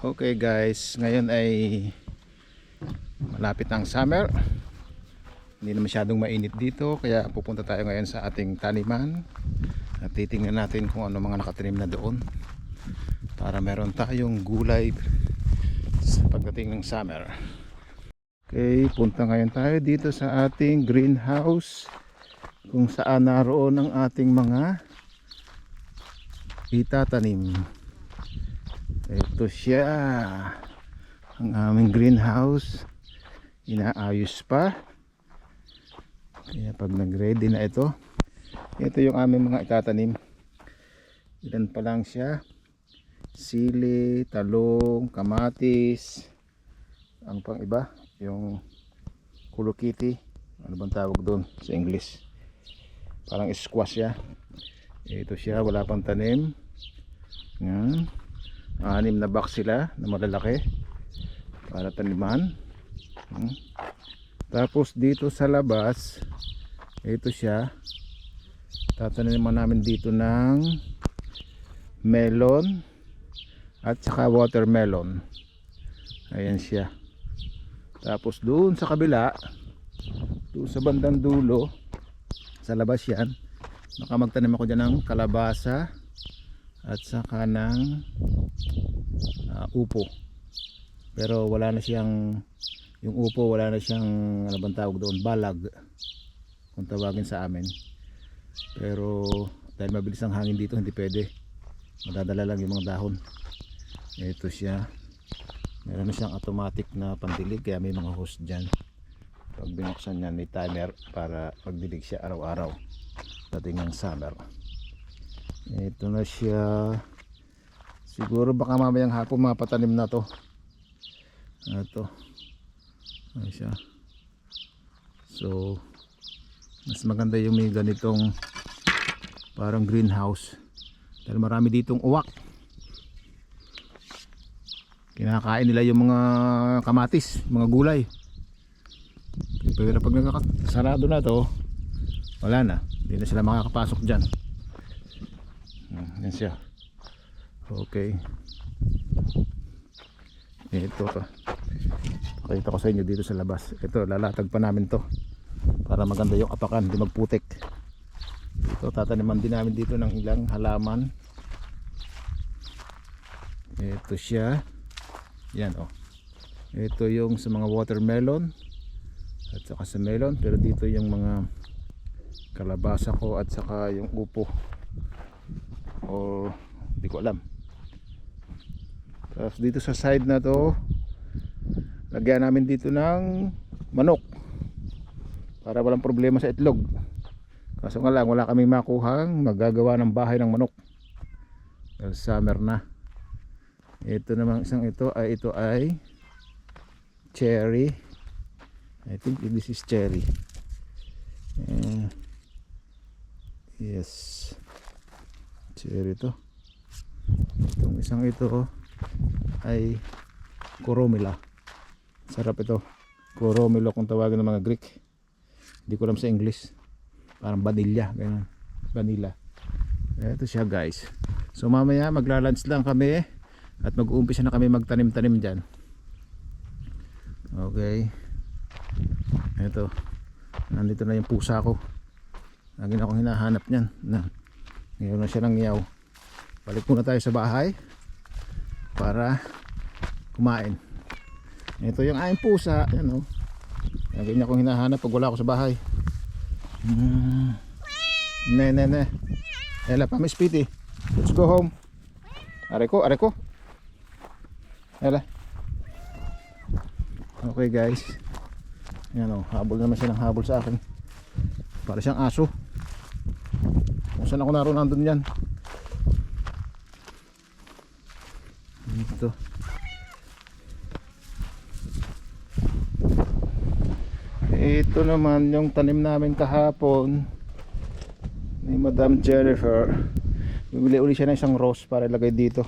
Okay guys, ngayon ay malapit ng summer. Hindi na masyadong mainit dito, kaya pupunta tayo ngayon sa ating taniman at titingnan natin kung ano mga nakatanim na doon para meron tayong gulay sa pagdating ng summer. Okay, punta ngayon tayo dito sa ating greenhouse kung saan naroon ang ating mga itatanim. Ito siya, ang aming greenhouse. Inaayos pa, kaya pag nag-ready na ito yung aming mga itatanim. Ilan pa lang siya: sili, talong, kamatis, ang pang iba, yung kulukiti, ano bang tawag doon sa English, parang squash siya. Ito siya, wala pang tanim. Yan, 6 na box sila na malalaki para taniman. Tapos dito sa labas, ito siya, tataniman namin dito ng melon at saka watermelon. Ayan siya. Tapos doon sa kabila, doon sa bandang dulo, sa labas yan, baka magtanim ako dyan ng kalabasa at saka ng upo. Pero wala na siyang, yung upo wala na siyang, ano bang tawag doon, balag kung tawagin sa amin. Pero dahil mabilis ang hangin dito, hindi pwede, madadala lang yung mga dahon. Ito siya, meron na siyang automatic na pandilig, kaya may mga hose dyan. Pag binuksan yan, may timer para magdilig siya araw-araw dating ng summer. Ito na siya. Siguro baka mamayang hapon mapatanim na to. Ito, ayan siya. So mas maganda yung may ganitong parang greenhouse dahil marami ditong uwak. Kinakain nila yung mga kamatis, mga gulay. Pero pag nakasarado na to, wala na, hindi na sila makakapasok dyan. Yan siya. Okay, ito to, pakita ko sa inyo dito sa labas. Ito, lalatag pa namin to para maganda yung apakan, hindi magputik. Ito, tataniman din namin dito ng ilang halaman. Ito siya. Yan oh. Ito yung sa mga watermelon at saka sa melon. Pero dito yung mga kalabasa ko at saka yung upo, o hindi ko alam. Tapos dito sa side na to, lagyan namin dito ng manok para walang problema sa itlog. Kaso nga lang, wala kaming makuhang magagawa ng bahay ng manok dahil summer na. Ito namang isang ito ay cherry. I think this is cherry. Yes, cherry to. Itong isang ito ay coromila. Sarap ito, coromilo kung tawagin ng mga Greek. Hindi ko alam sa English. Parang vanilla, ganun. Vanilla. Ito siya guys. So mamaya magla-lunch lang kami at mag-uumpisa na kami magtanim-tanim dyan. Okay. Ito, nandito na yung pusa ko. Lagi na akong hinahanap niyan. Ngayon na siya ng ngiyaw. Balik muna tayo sa bahay para kumain. Ito yung aking pusa. Yan, oh. Lagi niya akong hinahanap pag wala ako sa bahay. Ne. Ela pa, Miss Pitty. Let's go home. Areko. Ela. Okay guys. Yan, oh. Habol naman siya ng habol sa akin. Para siyang aso. Kung saan ako naroon, nandun yan. Ito. Ito naman yung tanim namin kahapon ni Madam Jennifer. Bibili uli siya ng isang rose para ilagay dito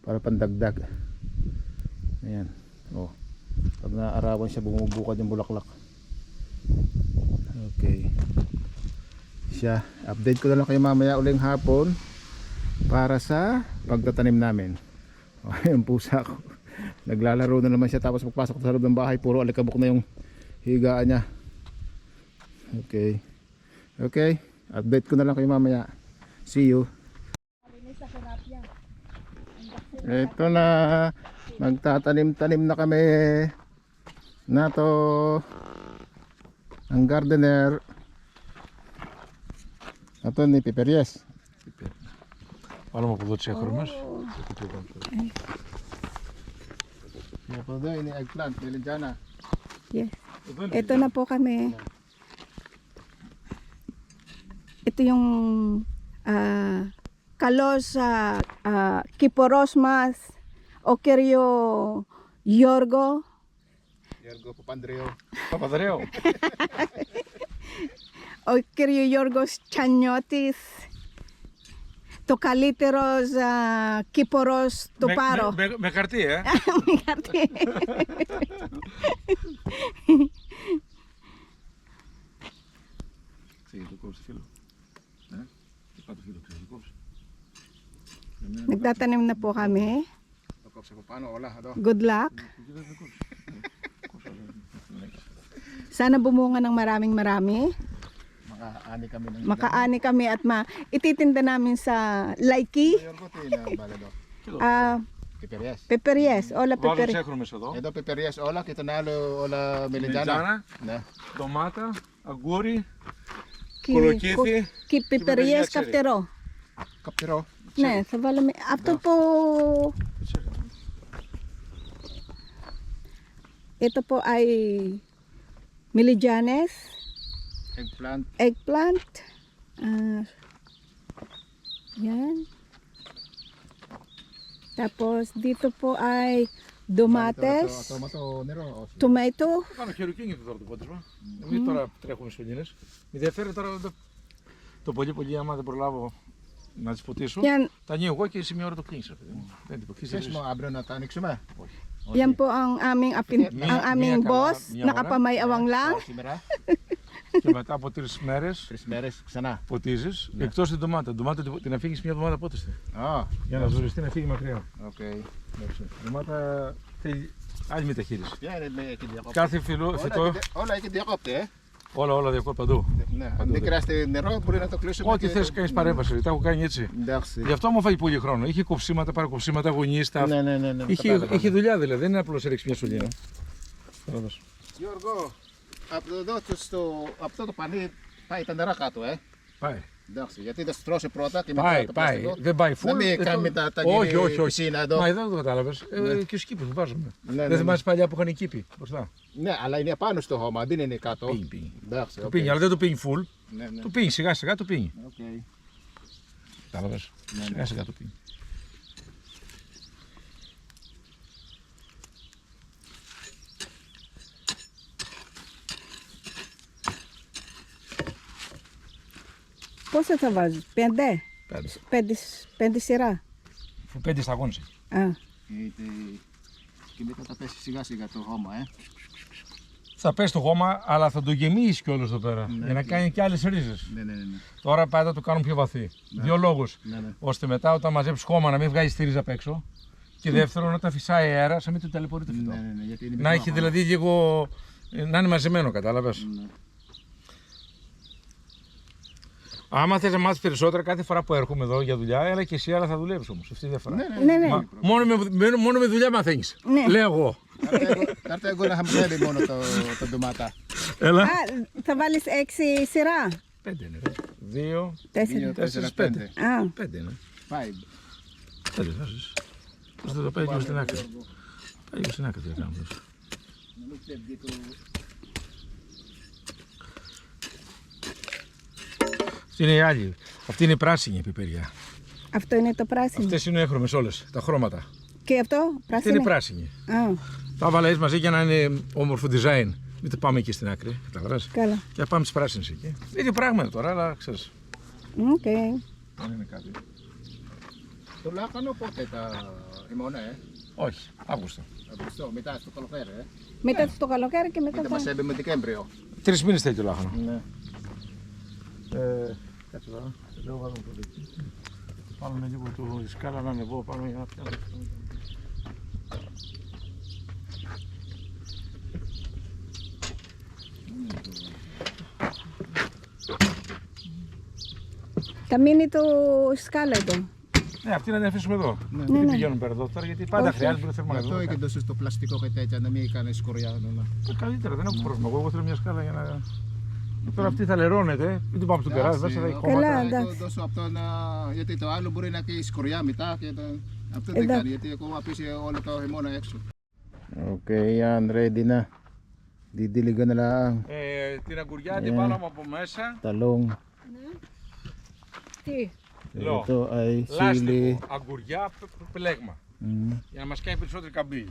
para pandagdag. Ayan. Oh. Pag naarawan siya, bumubukad yung bulaklak. Okay. Siya. Update ko na lang kayo mamaya uling hapon para sa pagtatanim namin. Yung pusa ko. Naglalaro na naman siya tapos pagpasok sa loob ng bahay puro alikabok na yung higaan niya. Okay. Okay. Update ko na lang kayo mamaya. See you. Ito na. Magtatanim-tanim na kami. Na to. Ang gardener. Ito ni Piperies. Βάλουμε από εδώ τις έχρωμες. Ito daw, ini eggplant, melanjana. Yes. Ito na po kami. Ito yung Kalos Kiporosmas Okerio Yorgo Yorgo Papandreo. Παπαδρέο. Okerio Yorgos Chanyotis το καλύτερος Κύπορος του Πάρο. Με χαρτί, Με χαρτί. Ξέρεις το κόψει φίλο. Τι πάει το φίλο, ξέρεις το κόψει. Nagtatanim na po kami. Το κόψε από πάνω όλα εδώ. Good luck. Sana bumunga ng marami. Makaani kami ng Makaani kami at ititinda namin sa Laiki. Yorgo tina balado. Piperies. Peperies. Ola Βάλω τις Peperies. έχρωμες εδώ. Εδώ Piperies όλα και τον άλλο όλα melanjana. Μελιτζάνα, Ναι. ντομάτα, αγκούρι, Ki- Κολοκύθι. Ki Peperies ξέρει. Kaptero. Kaptero. Ναι, θα βάλουμε. Αυτό po. Ito po ay Milijanes, Eggplant. eggplant. Yan. Tapos dito po ay domates, Tomato nero. tomato. Κάνω χειροκίνητο τώρα το πότισμα. Μην τώρα τρέχουμε σφινίνες. Με ενδιαφέρει τώρα το πολύ άμα δεν προλάβω να τις ποτίσω. Yan, Τα ανοίγω εγώ και σε μια ώρα το κλείνεις. Δεν την Θες mo abriw na ta aniksume? yan po ang aming ang aming Mia boss, Mia Mia nakapamayawang lang. Σήμερα. Και μετά από 3 μέρες 3 μέρες ξανά. ποτίζεις. Εκτός την ντομάτα. Την ντομάτα την αφήγεις μια εβδομάδα πότιστη. Για να ζοριστεί να φύγει μακριά. Οκ. Η ντομάτα θέλει άλλη μεταχείριση. Ποια είναι με διακόπτη? Κάθε φυτό, Όλα έχει διακόπτη, όλα διακόπτει παντού. Ναι, αν δεν χρειάζεται νερό μπορεί να το κλείσουμε. Ό,τι θες κάνεις παρέμβαση. Τα έχω κάνει έτσι. Εντάξει. Γι' αυτό μου φάει πολύ χρόνο. Είχε κοψίματα, παρακοψίματα, γωνίστα. Ναι. Είχε δουλειά δηλαδή. Δεν είναι απλώς ρίξει μια σωλήνα. Γιώργο, από εδώ από αυτό το πανί πάει τα νερά κάτω, Πάει. Εντάξει, γιατί δεν στρώσει πρώτα και μετά το Πάει. πλαστικό. Δεν πάει full. Να μην κάνουμε τα Όχι. πισίνα εδώ. Μα δεν το κατάλαβες. Και στους κήπους που βάζουμε. Ναι. Δεν θυμάσαι παλιά που είχαν οι κήποι μπροστά. Ναι, αλλά είναι πάνω στο χώμα, δεν είναι κάτω. Πίνει. Εντάξει, Το οκ. πίνει, αλλά δεν το πίνει full. Ναι. Το πίνει σιγά σιγά, το πίνει. Οκ. Κατάλαβες. Σιγά σιγά το πίνει. Πόσα θα βάζεις, 5? Πέντε. 5 σειρά. 5 σταγόνες έχει. Α, Και μετά θα πέσει σιγά σιγά το χώμα, Θα πέσει το χώμα, αλλά θα το γεμίσει κιόλας εδώ πέρα. Για να κάνει και άλλες ρίζες. Ναι. Τώρα πάντα το κάνουν πιο βαθύ. Δύο λόγους. Ναι. Ώστε μετά όταν μαζέψει χώμα να μην βγάζει τη ρίζα απ' έξω. Και δεύτερον, όταν φυσάει αέρα, να μην του ταλαιπωρεί το φυτό. Ναι, γιατί είναι Να έχει δηλαδή λίγο. Να είναι μαζεμένο, κατάλαβες. Ναι. Άμα θες να μάθεις περισσότερα κάθε φορά που έρχομαι εδώ για δουλειά, έλα και εσύ, αλλά θα δουλεύεις όμως. Αυτή η διαφορά. ναι. Μόνο με δουλειά μαθαίνεις. Ναι. Λέω εγώ. Κάρτα εγώ να χαμηλεύει μόνο το ντομάτα. Έλα. Α, θα βάλεις 6 σειρά. 5 είναι. 2, 4. 4, 5. Α, 5 είναι. 5. 5 βάζεις. Πώς θα το πάει λίγο στην άκρη. Πάει λίγο στην άκρη τι θα κάνουμε. Αυτή είναι η άλλη. Αυτή είναι η πράσινη πιπεριά. αυτό είναι το πράσινο. Αυτές είναι έχρωμες όλες, τα χρώματα. Και αυτό, Αυτή πράσινο. είναι η πράσινη. Α, Τα βάλα έτσι μαζί για να είναι όμορφο design. Μην το πάμε εκεί στην άκρη, καταλαβαίνεις. καλά. Και να πάμε στις πράσινες εκεί. Ίδιο πράγμα είναι τώρα, αλλά ξέρεις. Οκ. Δεν είναι κάτι. Το λάκανο πότε τα χειμώνα, Όχι, Αύγουστο. Αυγουστό, μετά στο καλοκαίρι, Μετά στο καλοκαίρι και μετά Είτε θα... μας έμπαι με Δεκέμβριο. 3 μήνες θέλει το λάχανο. Ναι. Κάτσε τώρα, λέω βάζω το δίκιο. Πάμε λίγο το σκάλα να ανεβώ πάνω για να πιάνω. Θα μείνει το σκάλα εδώ. Ναι, αυτή να την αφήσουμε εδώ. Ναι. Δεν την πηγαίνουν πέρα εδώ τώρα, γιατί πάντα Όχι. χρειάζεται να θέλουμε Αυτό εδώ. και δώσεις το πλαστικό και τέτοια, να μην κάνεις σκοριά. Καλύτερα, δεν έχω πρόβλημα. Εγώ θέλω μια σκάλα για να. Τώρα αυτή θα λερώνεται, μην την πάμε στον τεράζ, μέσα θα έχει Καλά, κόμματα. εντάξει. Δώσω αυτό γιατί το άλλο μπορεί να έχει σκοριά μετά και αυτό δεν Εντάξει. κάνει γιατί ακόμα πίσει όλο το χειμώνα έξω. Okay, yan, ready na. Didiligan na lang. Την αγκουριά την βάλαμε από μέσα. Talong. Τι. Λέω. Ito ay sili. Λάστιχο, αγκουριά, πλέγμα. Mm. Για να μας κάνει περισσότερη καμπύλη.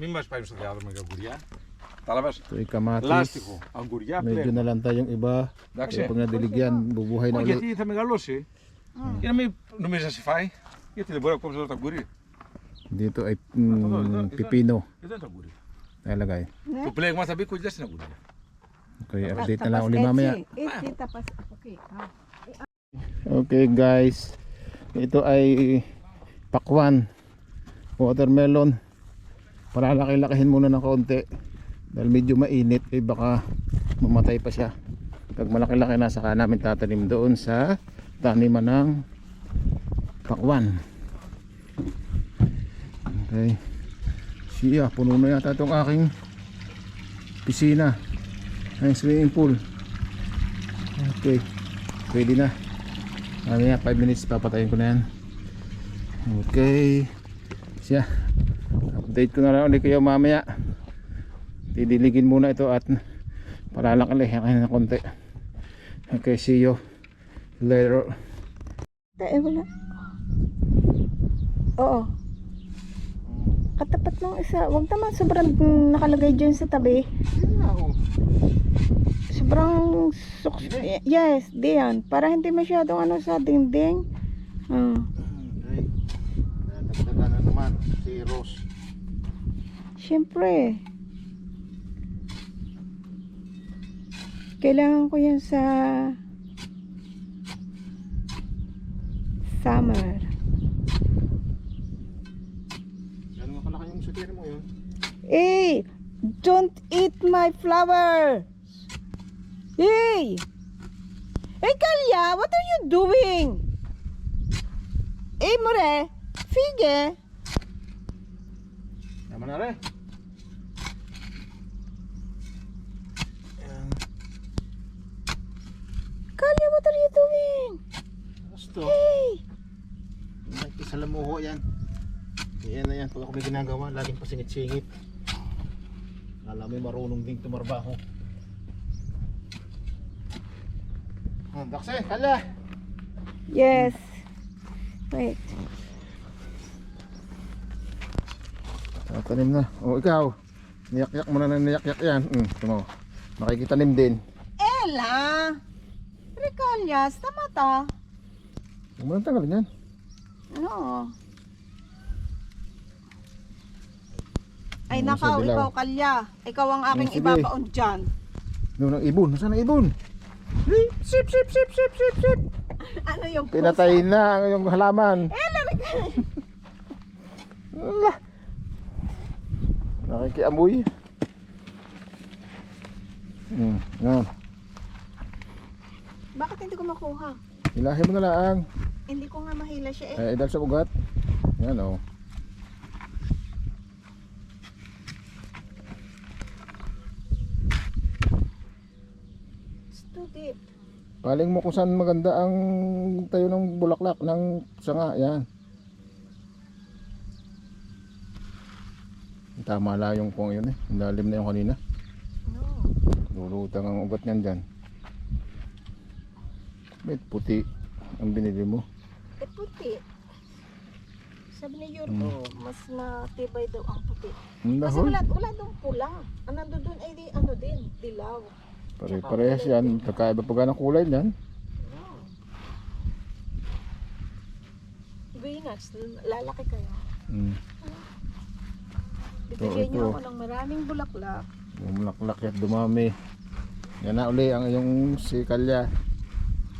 Μην μας πάει στο διάδρομο για αγκουριά. Κατάλαβες. Ito ay kamatis. Λάστιχο, αγκουριά, Medyo πλέγμα. nalanta yung iba. Εντάξει. Pag nadiligyan, bubuhay na Όχι, ulit. γιατί θα μεγαλώσει. Για να μην νομίζεις να σε φάει. Γιατί δεν μπορεί να κόψει εδώ το αγκουρί. Dito ay Ito. pipino. Εδώ είναι το αγκουρί. Nalagay. Ναι. Το πλέγμα θα μπει κοντά στην αγκουριά. Okay, update na Tapos lang ulit mamaya. Έτσι, tapos, okay. Okay guys, ito ay pakwan, watermelon. Palalaki-lakihin muna ng kaunti dahil medyo mainit, eh baka mamatay pa siya. Pag malaki-laki na, saka namin tatanim doon sa taniman ng pakwan. Okay, siya, puno na yata itong aking pisina, ay swimming pool. Okay, pwede na. Mamaya 5 minutes papatayin ko na yan. Okay. Siya. Update ko na lang ulit kayo mamaya. Didiligin muna ito at palalaki-lakihan na konti. Okay, see you later. Eh, wala. Oo. Katapat ng isa. Huwag naman sobrang nakalagay dyan sa tabi. Sobrang yes, diyan. Para hindi masyadong ano sa dingding. Okay. Nadagdagan na naman si Rose. Siyempre. Kailangan ko yan sa summer. Ano nga kalaki yung sutira mo yun? Hey! Don't eat my flower! Hey! Hey, Kalya! What are you doing? Hey, More! Fige! Tama na rin. Kalya, what are you doing? Gusto. Hey! Isalamuho yan. Yan na yan. Pag ako may ginagawa, laging pasingit-singit. Alam mo marunong ding tumarbaho. Dakse, kala! Yes. Wait. Tanim na. O ikaw, niyak-yak mo na niyak-yak yan. Tumo. Makikitanim din. Ella! Kalya, sa mata. Huwag mo nang tanggalin yan. No. Ay, Ano, nakaw, sa dilaw? ikaw, Kalya. Ikaw ang aking Sige. ibabaon dyan. Doon ang ibon. Nasaan ang ibon? Sip, sip, sip, sip, sip, sip. Ano yung Pinatay na yung halaman. Ala. Nakikiamoy. Yan. Bakit hindi ko makuha? Hilahin mo na lang. Hindi ko nga mahila siya eh. Idal sa ugat. Yan o. It's too deep. Paling mo kung saan maganda ang tayo ng bulaklak ng sanga. Yan. Tama lang yung kung yun eh. Ang lalim na yung kanina. No. Lulutang ang ugat niyan dyan. May puti ang binili mo. Eh, puti. Sabi ni Yorgo, mas matibay daw ang puti. Ang Kasi dahon. wala daw pula. Ang nando doon ay ano din, dilaw. Pare-parehas yan. Kakaiba pa ng kulay niyan. No. Venus, lalaki kayo. Bibigyan Ito. niyo ako ng maraming bulaklak. Bumulaklak at dumami. Yan na uli ang iyong si Kalya.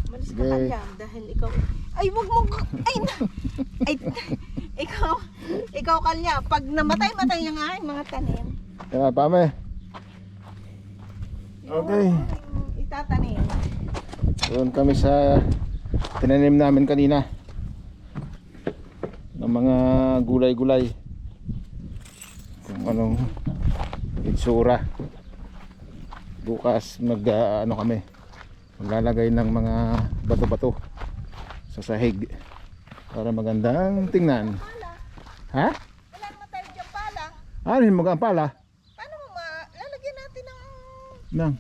Malis ka Sige. kanya dahil ikaw. Ay, wag mo. Ay, ay, ikaw Kalya. Pag namatay-matay yung aking mga tanim. Yan pame. Okay. Yung itatanim. Doon kami sa tinanim namin kanina ng mga gulay-gulay kung anong itsura. Bukas ano kami, maglalagay ng mga bato-bato sa sahig para magandang tingnan. Ha? Wala naman tayo dyan pala. Ano yung mga pala? Paano mo lalagyan natin ng Nang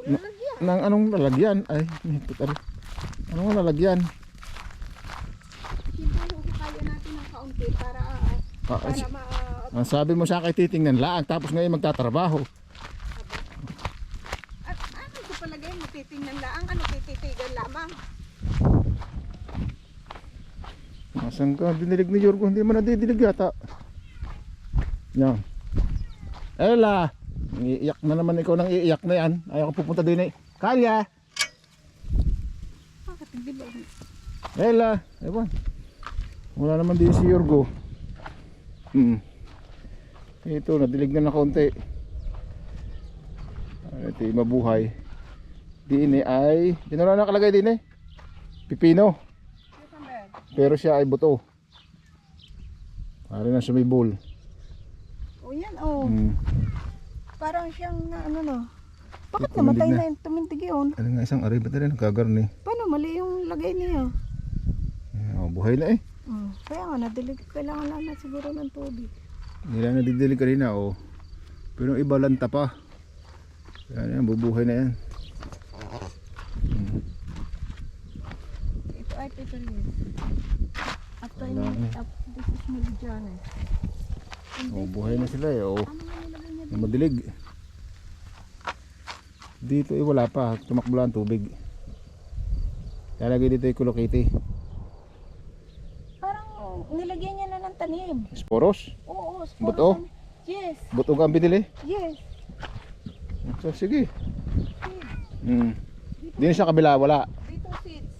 lalagyan? Nang anong lalagyan? Ay, anong lalagyan? Siyempre, kaya natin ng kaunti para Ang sabi mo sa akin titingnan laang tapos ngayon magtatrabaho. ano ko palagay mo titingnan laang, ano tititigan lamang. Nasaan ka? Dinilig ni Yorgo, hindi mo nadidilig yata. Yan. Ella, iiyak na naman ikaw nang iiyak na yan. Ayaw ko pupunta din eh. Kalya! Bakit hindi ba? Ella, ewan. Wala naman din si Yorgo. Ito, nadilig na ng kaunti. Ito yung mabuhay. Din eh ay, yun na nakalagay din eh. Pipino. Pero siya ay buto. Para na sumibol. O yan, oh. Parang siyang ano no. Bakit Tumindig namatay na. na yun? Tumindig yun. Ano nga isang ari, ba't na rin nagkagarni? Paano mali yung lagay niya? Oh, buhay na eh. Kaya nga, nadilig. Kailangan lang na siguro ng tubig. Nila nadidilig kanina oh. Pero yung iba lanta pa. Yan, bubuhay na yan. Ito ay peppermint. After Wala na. this is Meridiana. Oh, buhay na sila eh. Oh. Ano nga nilagay niya? Na madilig. Dito eh wala pa. Tumakbo lang ang tubig. Lalagay dito yung kulokiti. Parang nilagyan niya na ng tanim. Sporos? Oo, sporos. Buto? Yes, Buto ka ang binili? yes. So sige. Seeds. Dito sa kabila wala. Dito seeds.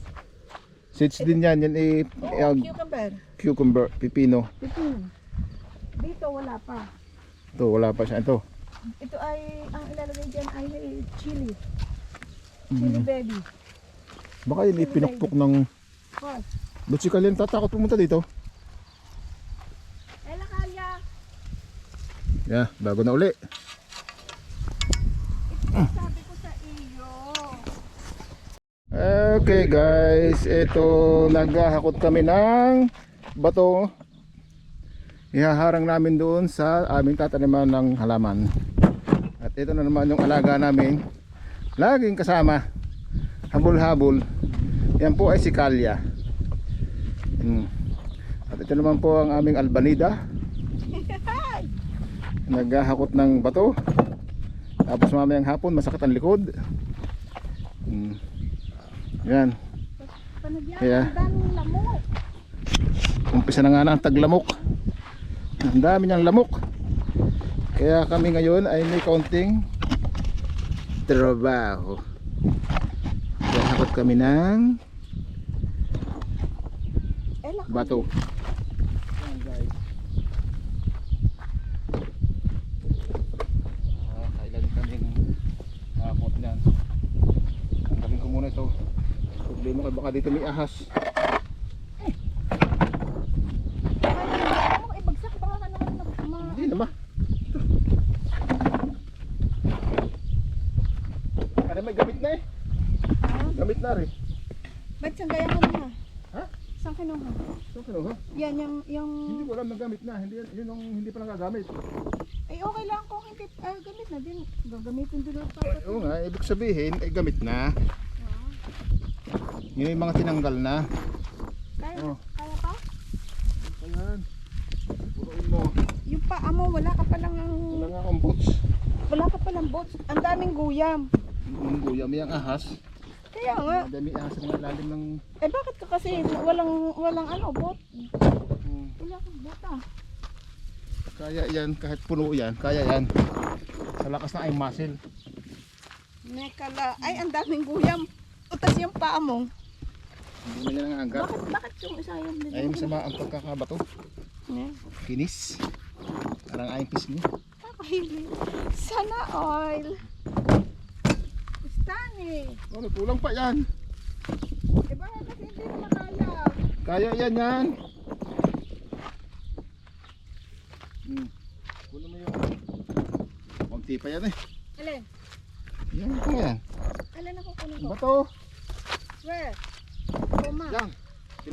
Seeds din yan. Yan eh Cucumber. cucumber, pipino. Pipino. Dito wala pa. Ito wala pa siya. Ito. Ito ay, ang ilalagay dyan ay chili. Chili baby. Baka yun ipinukpok ng... What? Ba't si Kalyan tatakot pumunta dito? Ella Kalya. Yeah, bago na uli. Sabi ko sa iyo. Okay guys, ito naghahakot kami ng bato. Ihaharang namin doon sa aming tataniman ng halaman. At ito na naman yung alaga namin. Laging kasama. Habol-habol. Yan po ay si Kalya. At ito naman po ang aming albanida. Naghahakot ng bato. Tapos mamayang hapon masakit ang likod. Yan. Panagyan, Kaya, ang daming lamok. umpisa na nga na ang taglamok. Ang dami niyang lamok. Kaya kami ngayon ay may kaunting trabaho. Kaya hakot kami ng Ella Kalya. bato. Ayan guys. Kailan kaming hakot niyan. Tanggalin ko muna ito. Problema ko baka dito may ahas. Ano, ibagsak baka ka naman Hindi naman. Ano may gamit na eh. Gamit na rin. Ba't saan gaya mo na? Ha? Saan kinuha? So, kinuha? Yan, yung... Hindi ko alam na gamit na. Hindi, yun ang hindi pa nagagamit. Ay, okay lang kung hindi gamit na din. Gagamitin din ang Oo nga, ibig sabihin ay gamit na. Yun yung mga tinanggal na. Kaya, Oh. kaya pa? Ayan. Puruin mo. Yung paa mo, wala ka palang... Wala nga akong boots. Wala ka palang boats. Ang daming guyam. Yung guya, may ang ahas. Kaya nga. Madami ahas ng lalim ng... Eh bakit ka kasi walang ano, boat? Wala kang bota. Kaya yan, kahit puno yan, kaya yan. Sa lakas na ay muscle. Nekala. Ay, ang daming guyam. Utas yung paa mo. Hindi na niya nangangat. Bakit yung isa yung Ay, masama ang pagkakabato. Kinis. Parang ayong pisngi. Nakahili. Sana oil. Stani. Oh, kulang pa yan. Kaya yan. Kunin mo yung konti pa yan eh. Alin? Yan, ito yan. Alin ako kunin ko? Bato. Where? Kuma. Yan.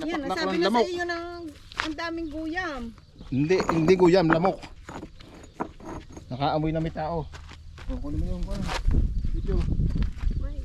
Yan, Pinapak nasabi ng na sa lamok. iyo ng ang daming guyam. Hindi guyam, lamok. Nakaamoy na may tao. O, kunin mo yung video. Wait.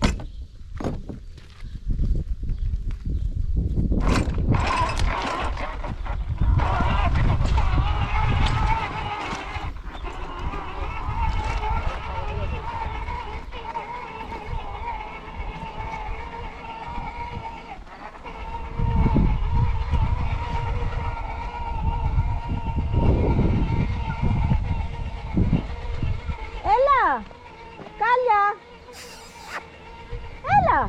Ella! Kalya! Ella!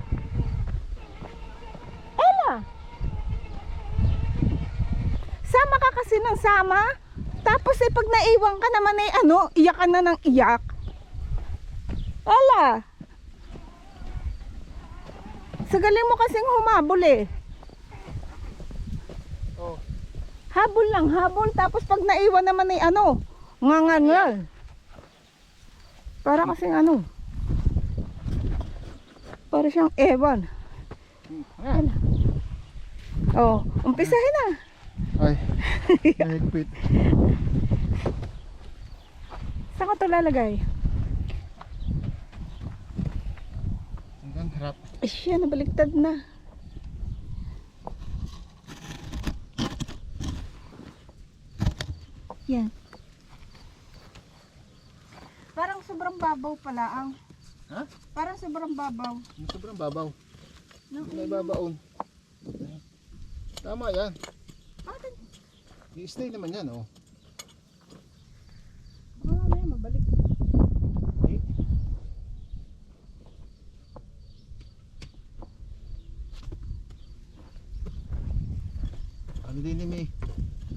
Ella! Sama ka kasi ng sama? Tapos pag naiwan ka naman iyak ka na ng iyak. Ella! Sa galing mo kasing humabol eh. Oh. Habol lang, habol. Tapos pag naiwan naman ngangangal. Para kasing para siyang ewan. Ayan. Oh, umpisahin na. Ay, mahigpit. Saan ko ito lalagay? Hanggang harap. Ay siya, nabaliktad na. Yan. Parang sobrang babaw pala ang. Ha? Parang sobrang babaw. Yung sobrang babaw. No? May babaon. Tama yan. Bakit? I-stay naman yan, oh. May mabalik. Eh. Ano din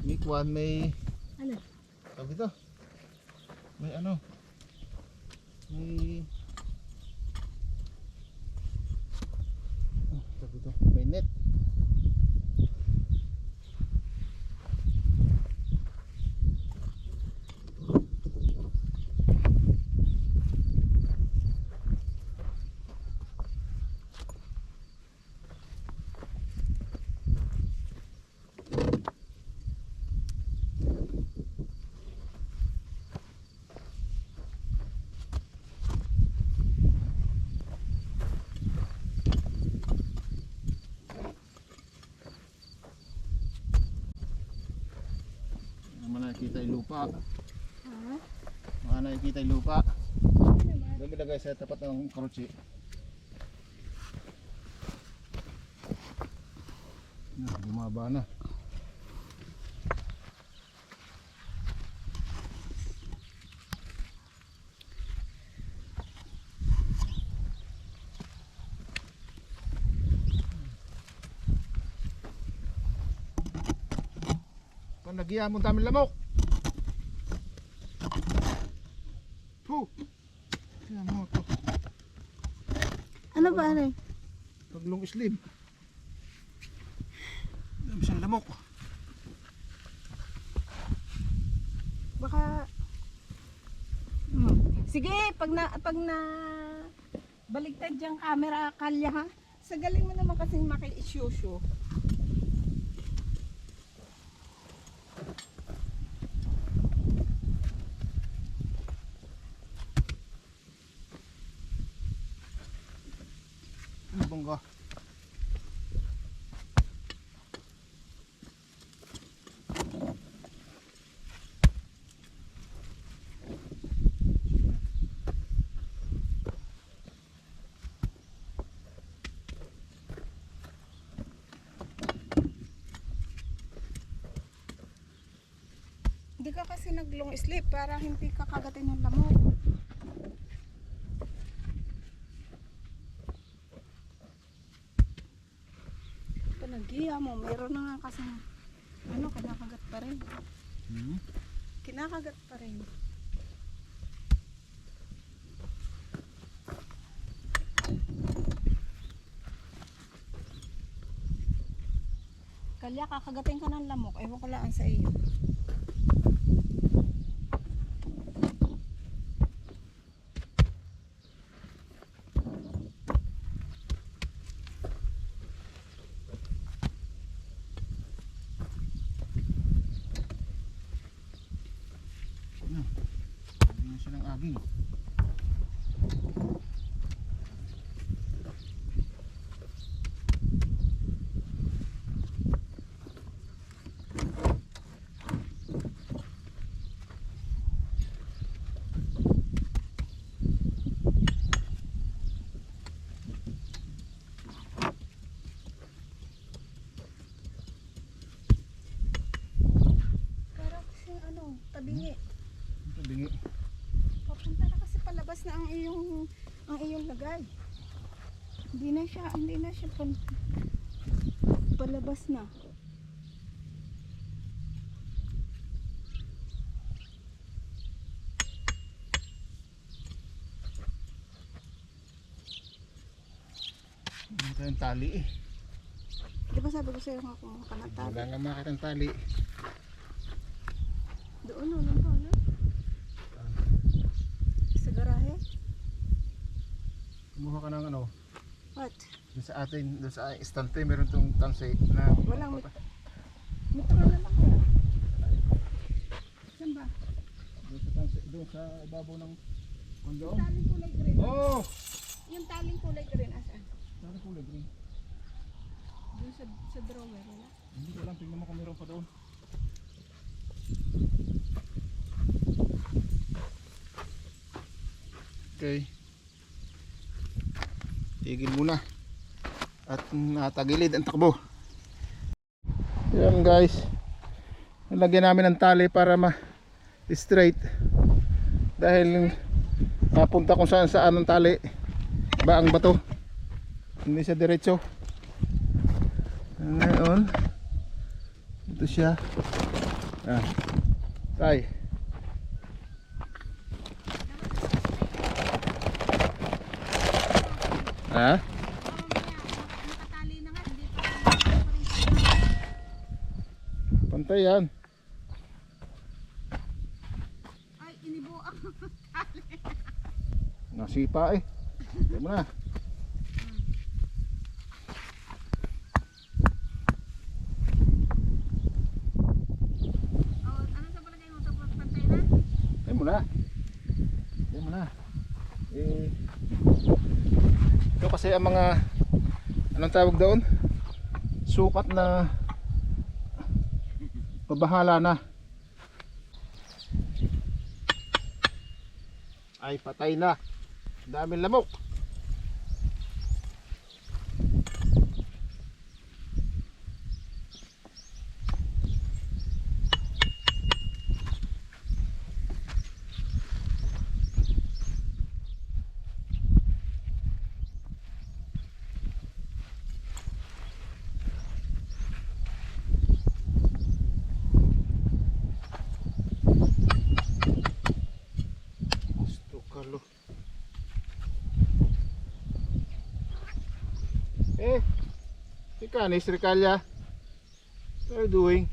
may kwan, may Ano? tawag ito. May may tawag ito. May net. Nakikita yung lupa. Nakikita yung lupa. Doon ilagay sa tapat ng karotsi. Bumaba na. Nagyan mo daming lamok. Puh. Tingnan mo to. Ano ba Pag long sleeve. Dami siyang lamok. Baka sige, pag na baligtad yung camera, Kalya ha. Sa galing mo naman kasing maki-issue. Bongga. Hindi ka kasi nag-long sleep para hindi ka kagatin ng lamok. Panagiya mo, meron na nga kasi kinakagat pa rin. Kinakagat pa rin. Kalya, kakagatin ka ng lamok. Ewan ko lang sa iyo. Hindi na siya ng aging. Parang kasi tabingi. Ito bingi. Papunta na kasi palabas na ang iyong lagay. Hindi na siya palabas na. Hindi tayong tali eh. Di ba sabi ko sa'yo nga kung kanatali? Wala nga makita ng tali. Doon nung pala. Sa garahe? Kumuha ka ng ano, What? doon sa atin, doon sa estante, meron tong tansi na Walang metro na lang ko. Saan ba? doon sa tansi, doon sa ibabaw ng kondo. Yung taling kulay green. Oh! Yung taling kulay green asan? Saan ang kulay green? Doon sa drawer wala. Hindi ko alam, tingnan mo kung meron pa doon. Okay. Tigil muna. At natagilid ang takbo. Yan guys. Nalagyan namin ng tali para ma-straight. Dahil napunta kung saan saan ang tali. Ba ang bato. Hindi siya diretso. Ngayon, ito siya. Tay. Ha? Nakatali na nga, hindi pa Pantay yan. Ay, inibo ako. Nasipa eh. Hindi mo na. Oh, ano sa palagay mo? Tapos pantay na? Hindi mo na. Hindi mo na. Ito kasi ang mga anong tawag doon? Sukat na pabahala na. Ay patay na. Daming lamok. Carlo. Ikanis Ricalia. What are you doing?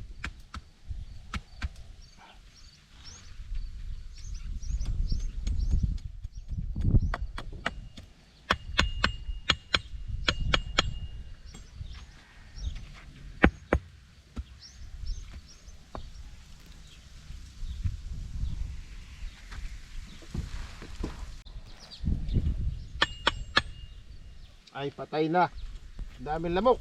Ay patay na. Daming lamok.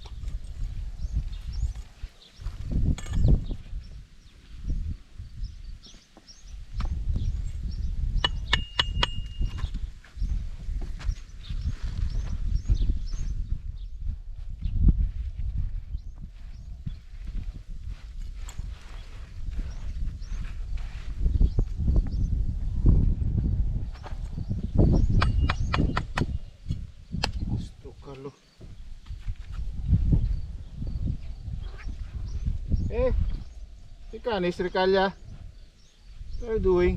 Carlo. Ikanis Ricalia. What are you doing?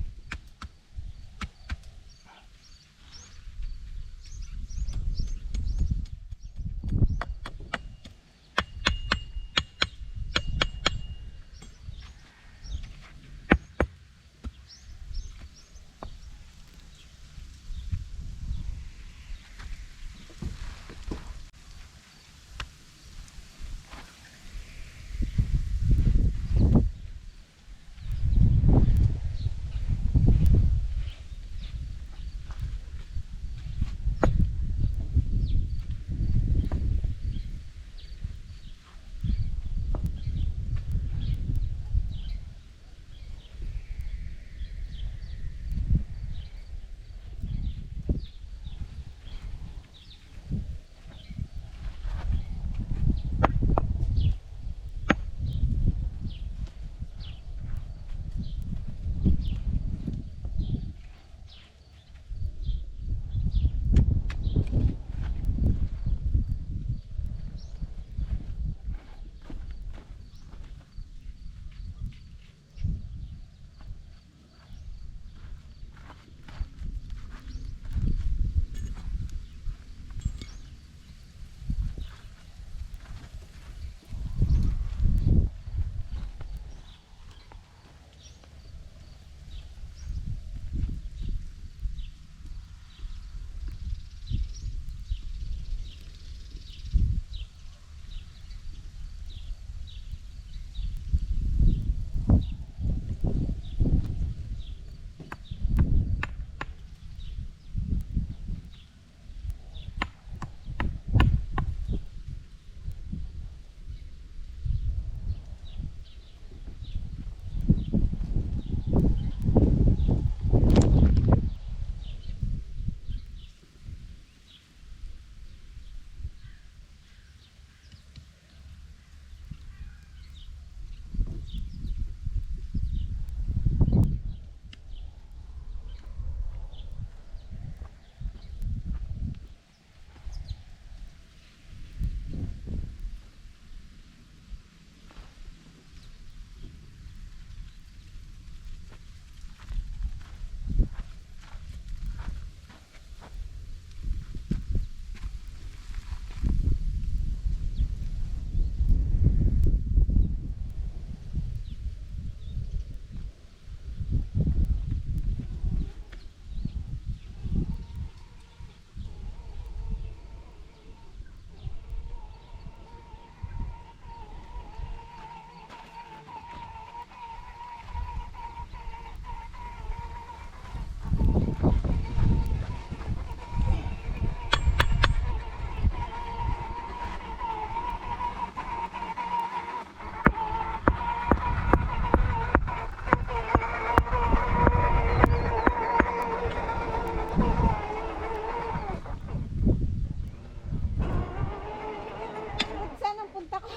Saan ang punta ko?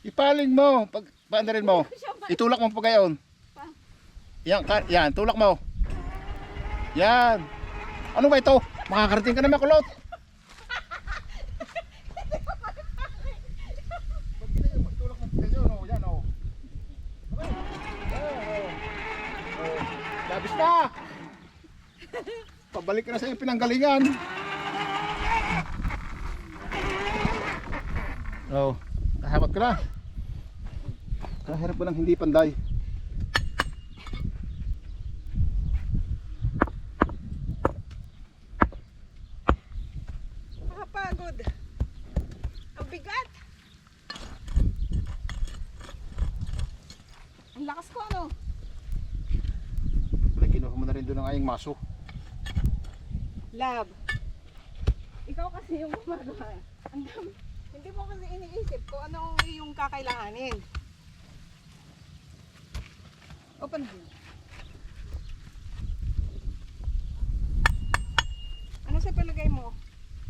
Ipaling mo, pag paandarin mo. Itulak mo pa gayon. Yan, yan, tulak mo. Yan. Ano ba ito? Makakarating ka na makulot. Itulak mo pa gayon, oh, yan oh. Labis na. Pabalik ka na sa iyong pinanggalingan. Oh, kahapot ka na. Kahirap ko ng hindi panday. Nakapagod. Ang bigat. Ang lakas ko ano? Wala, kinuha mo na rin doon ang ayong maso. Lab. Ikaw kasi yung gumagawa. Ang dami. Hindi mo kasi iniisip kung anong iyong kakailanganin. Open din. Ano sa palagay mo?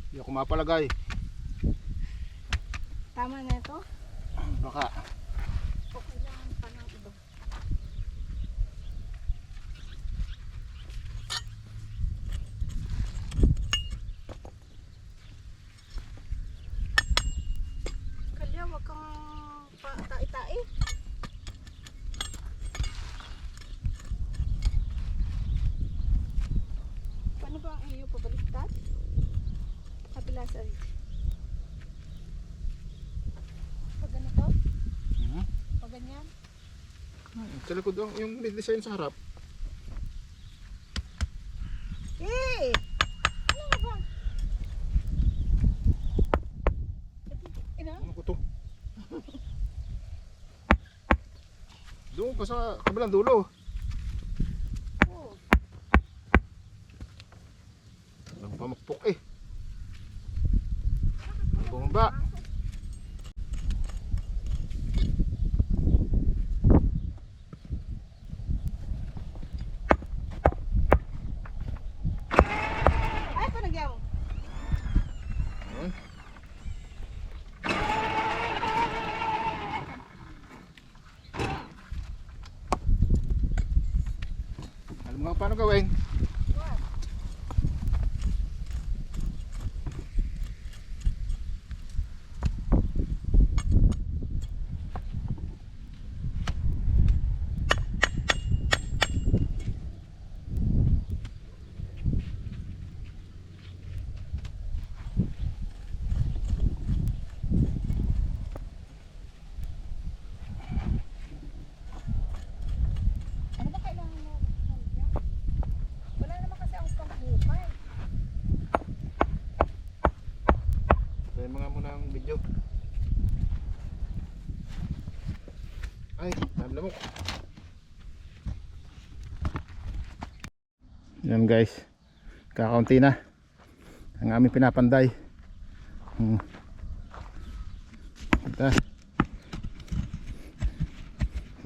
Hindi ako mapalagay. Tama na ito? Baka. O kailangan pa ng iba? Kalya, wag kang tai-tai. Paano ba ang iyo pabaliktad? Kabila sa pag ganito? Pag ganyan? Sa likod yung design sa harap. Eh! Ano nga ba? Ina? Ano ko to? Doon ka sa kabilang dulo. Oo. Walang pamakpok eh. Ang bumaba. Ay, panagyaw. Ayun. Alam mo nga paano gawin? What? Ano ba kailangan mo? Wala naman kasi akong panghukay. Try mo nga muna ang video. Ay, lamok. Yan guys, kakaunti na ang aming pinapanday. Ito,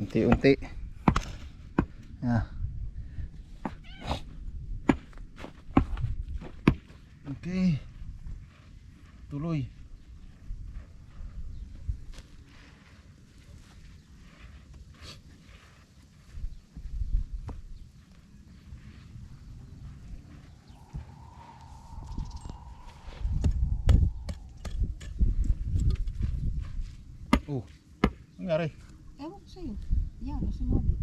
unti-unti. Yeah. Okay, tuloy. Oh, nangyari? Ewan ko sa'yo. Yan, sumabit.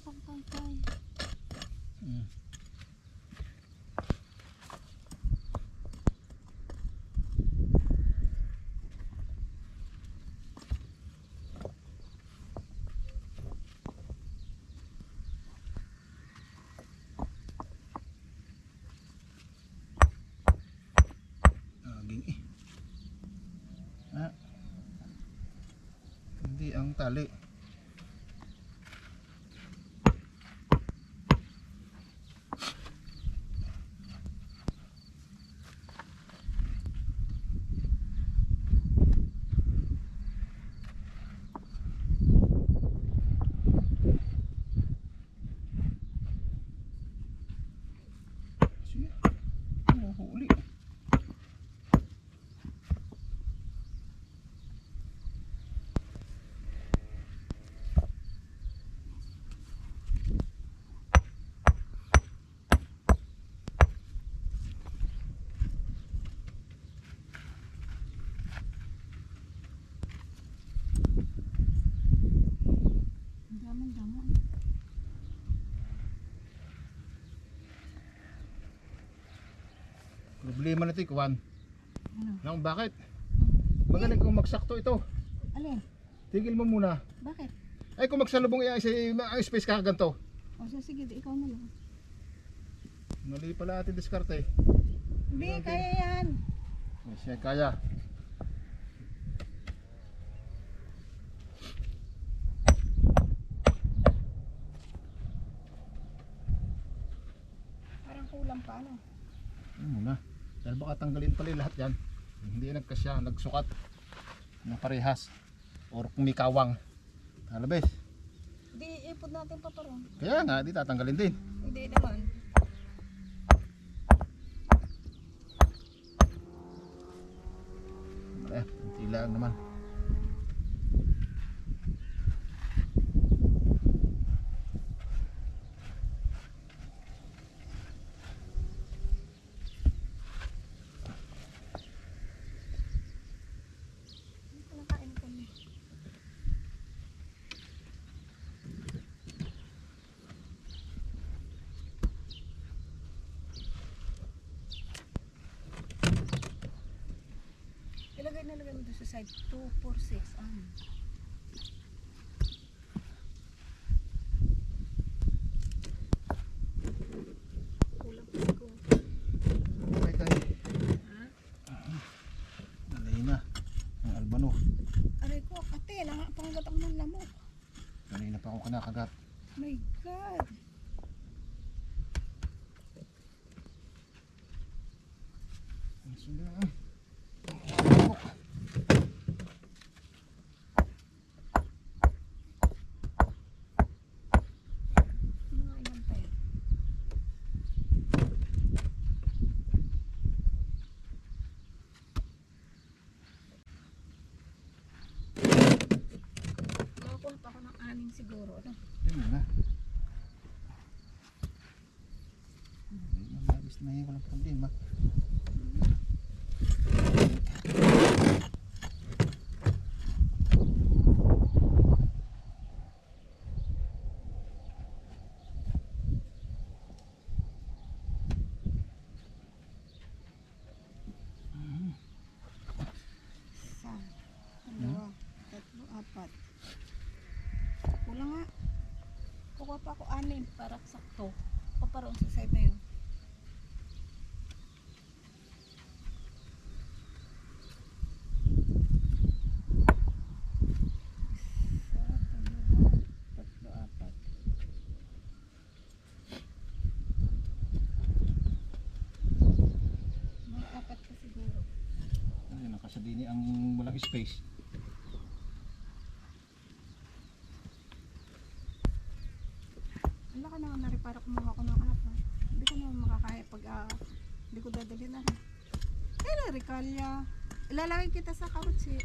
Pagpagpag. Hmm. Aging eh. Ah. Hindi ang tali. Sige. Huli. Damon. Problema na ito, Kuwan. Ano? Lang, bakit? Magaling kung magsakto ito. Alin? Tigil mo muna. Bakit? Ay, kung magsalubong ang space kakaganto. O sige, ikaw na lang. Mali pala ating diskarte. Hindi, kaya yan. Siya kaya. Parang kulang pa, ano? Muna. Dahil baka tanggalin pala yung lahat yan. Hindi nagkasya, nagsukat ng parehas. Or kung may kawang. Halabes. Hindi, ipod natin pa ron. Kaya nga, di tatanggalin din. Hindi naman. Kunti lang naman. Hindi ko nakain ko niya. Ilagay mo doon sa side 2, 4, 6. Kulang pa ko. Okay, kay. Nalay na. Ang albano. Aray ko, ate, pangagat ako ng lamok. Kanina pa ako kanakagat. My God. Ang sila. Mga ilan pa yan? Makakuha pa ako ng 6 siguro. Ano? Yan muna. Mabis na yun, walang problema. Isa, dalawa, tatlo, apat. Kulang nga. Kukuha pa ako 6 para sakto. Paparoon sa side na yun. Isa, dalawa, tatlo, apat. Mga 4 pa siguro. Ay, nakasadini ang walang space. Wala ka naman naripara kumuha ko ng apa. Hindi ko naman makakaya pag hindi ko dadali na. Kaya rekalya. Ilalagay kita sa karotsi.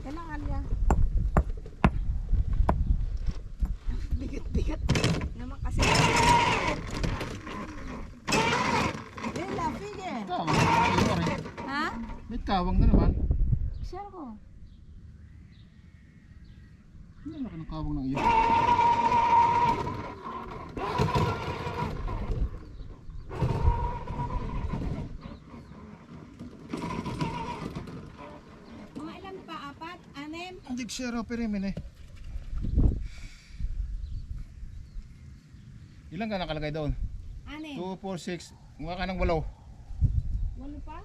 Kailangan kalya. Naman kasi. Fige. Kawang na iyo rin. Ha? May kawang na naman. Share ko. Hindi na ng kawang ng iyo. Mga ilan pa? 4? 6? Hindi ko siya perimen eh. Ilan ka nakalagay doon? 6? 2, 4, 6. Mukha ka ng 8. 8 pa?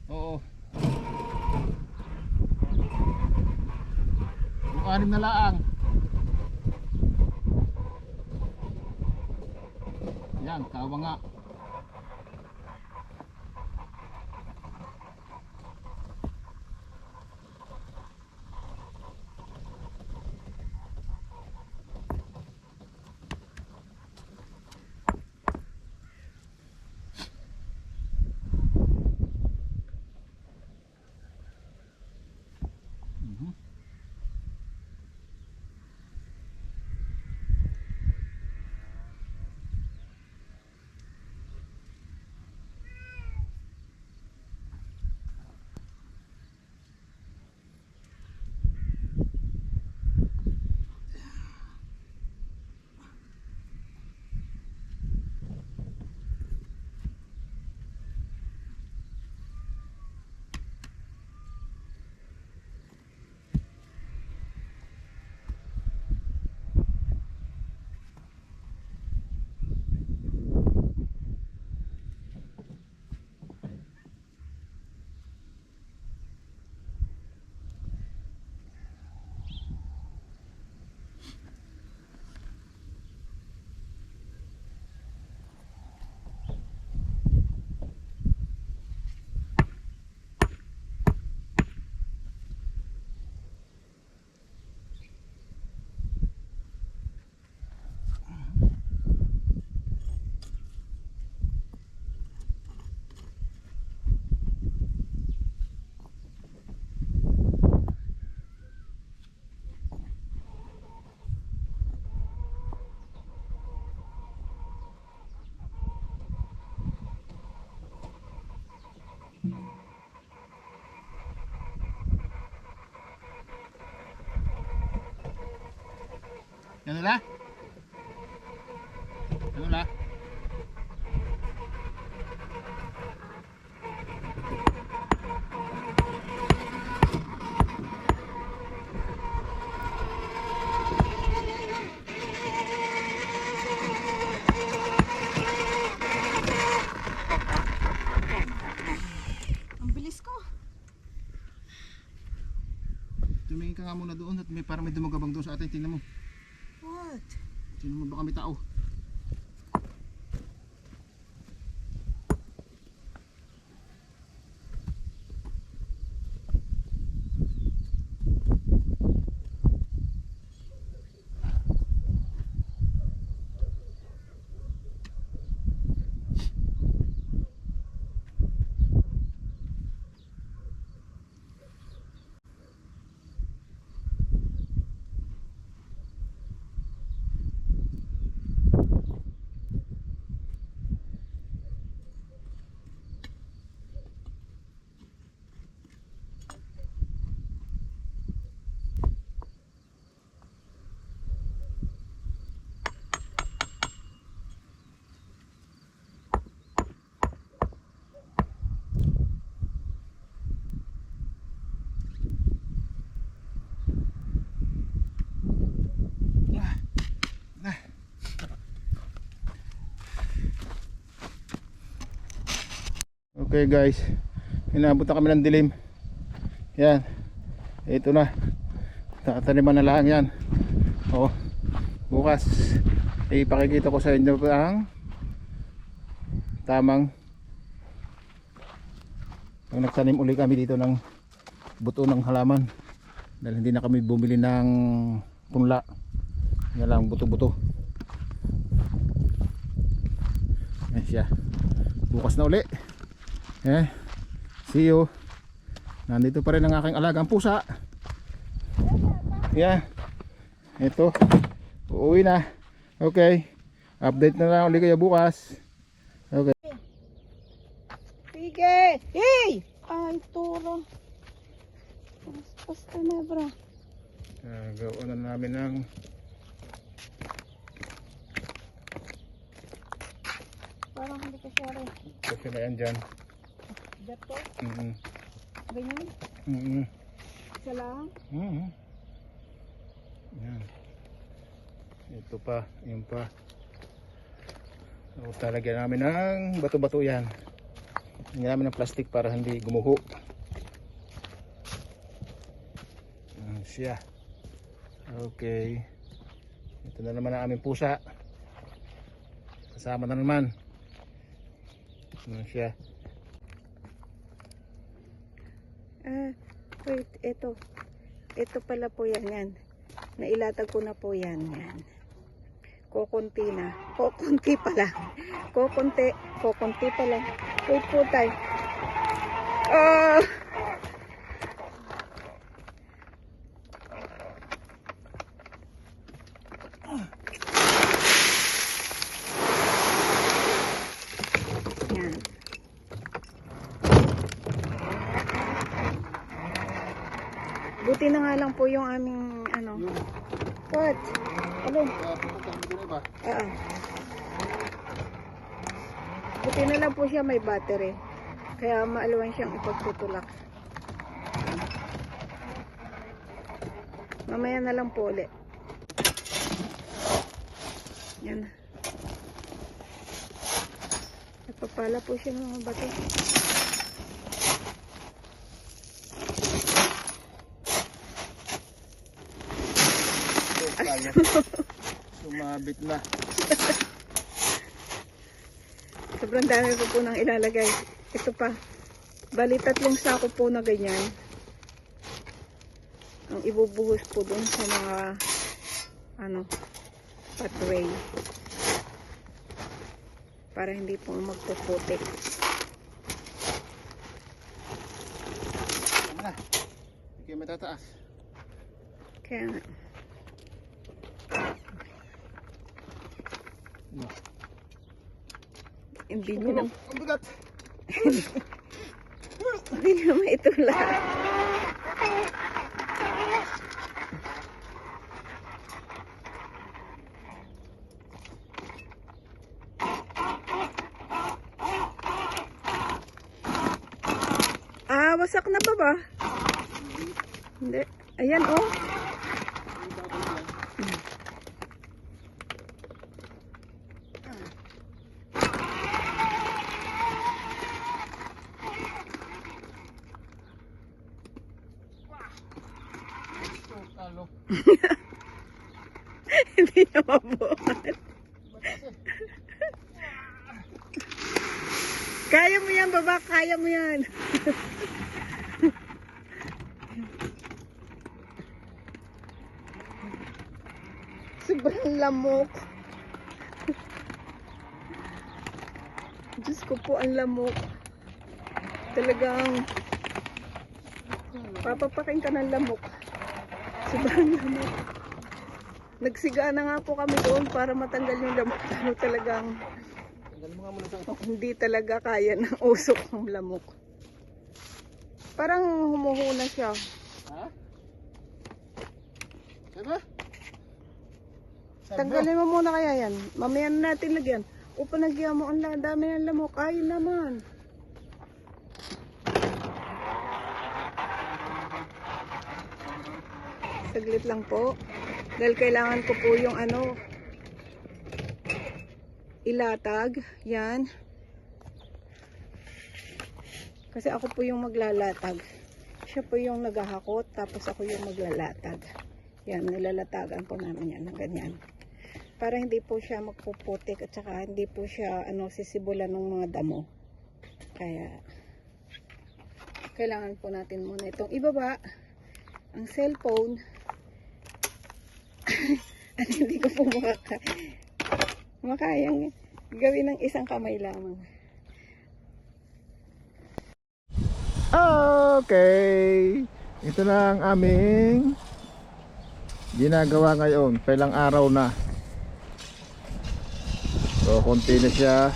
Oo. Yung 6 na laang. Yan, kawa nga. Ano la? Ano la? Ang bilis ko. Tumingin ka nga muna doon at may parang may dumagabang doon sa atin. Tingnan mo. What? Tingnan mo baka may tao. Okay guys, inabot na kami ng dilim. Yan, ito na, tataniman na lang yan. Oh, bukas ipakikita ko sa inyo ang tamang pag nagtanim uli kami dito ng buto ng halaman, dahil hindi na kami bumili ng punla. Yan lang, buto-buto. Yan siya, bukas na uli. See you. Nandito pa rin ang aking alagang pusa. Yan. Ito. Uuwi na. Okay. Update na lang ulit kayo bukas. Okay. Sige! Hey! Ay, turo. Basta na, bro. Gawa na namin ng Parang hindi ka sure. kasi na yan dyan. Dato? Mm-hmm. Ganyan? Mm-hmm. Isa lang? Mm-hmm. Yan. Ito pa, yun pa. So, talagyan namin ng bato-bato yan. Lagyan namin ng plastic para hindi gumuho. Siya. Okay. Ito na naman ang aming pusa. Kasama na naman. Siya. Wait, ito. Ito pala po yan. Nailatag ko na po yan. Kokonti na. Kokonti pala. Kokonti pala. Wait po tayo. Yan. Buti na nga lang po yung aming ano. What? Alin? Oo. Buti na lang po siya may battery. Kaya maalawan siyang ipagtutulak. Mamaya na lang po ulit. Yan. Nagpapala po siya ng mga bato. Sumabit na. Sobrang dami ko po nang ilalagay. Ito pa. Bali 3 sako po na ganyan. Ang ibubuhos po dun sa mga pathway. Para hindi po magpuputik. Hindi may tataas. Kaya nga. Hindi nyo na, Ang bigat. hindi nyo maitulak. Wasak na ba? Hindi. Ayan, oh. Hindi na mabuhat. Kaya mo yan, baba. Kaya mo yan. Sobrang lamok. Diyos ko po, ang lamok. Talagang papapakin ka ng lamok. Sobrang lamok. Nagsiga na nga po kami doon para matanggal yung lamok. Pero talagang hindi talaga kaya ng usok ng lamok. Parang humuhuna siya. Ha? Diba? Tanggalin mo muna kaya yan. Mamaya na natin lagyan. O panagyan mo, ang dami ng lamok. Ayun naman. Saglit lang po. Dahil kailangan ko po yung ilatag. Yan. Kasi ako po yung maglalatag. Siya po yung naghahakot. Tapos ako yung maglalatag. Yan, nilalatagan po namin yan ng ganyan. Para hindi po siya magpuputik at saka hindi po siya sisibulan ng mga damo. Kaya kailangan po natin muna itong ibaba ang cellphone. At hindi ko po makayang gawin ng isang kamay lamang. Okay. Ito na ang aming ginagawa ngayon. Pailang araw na. So konti na siya.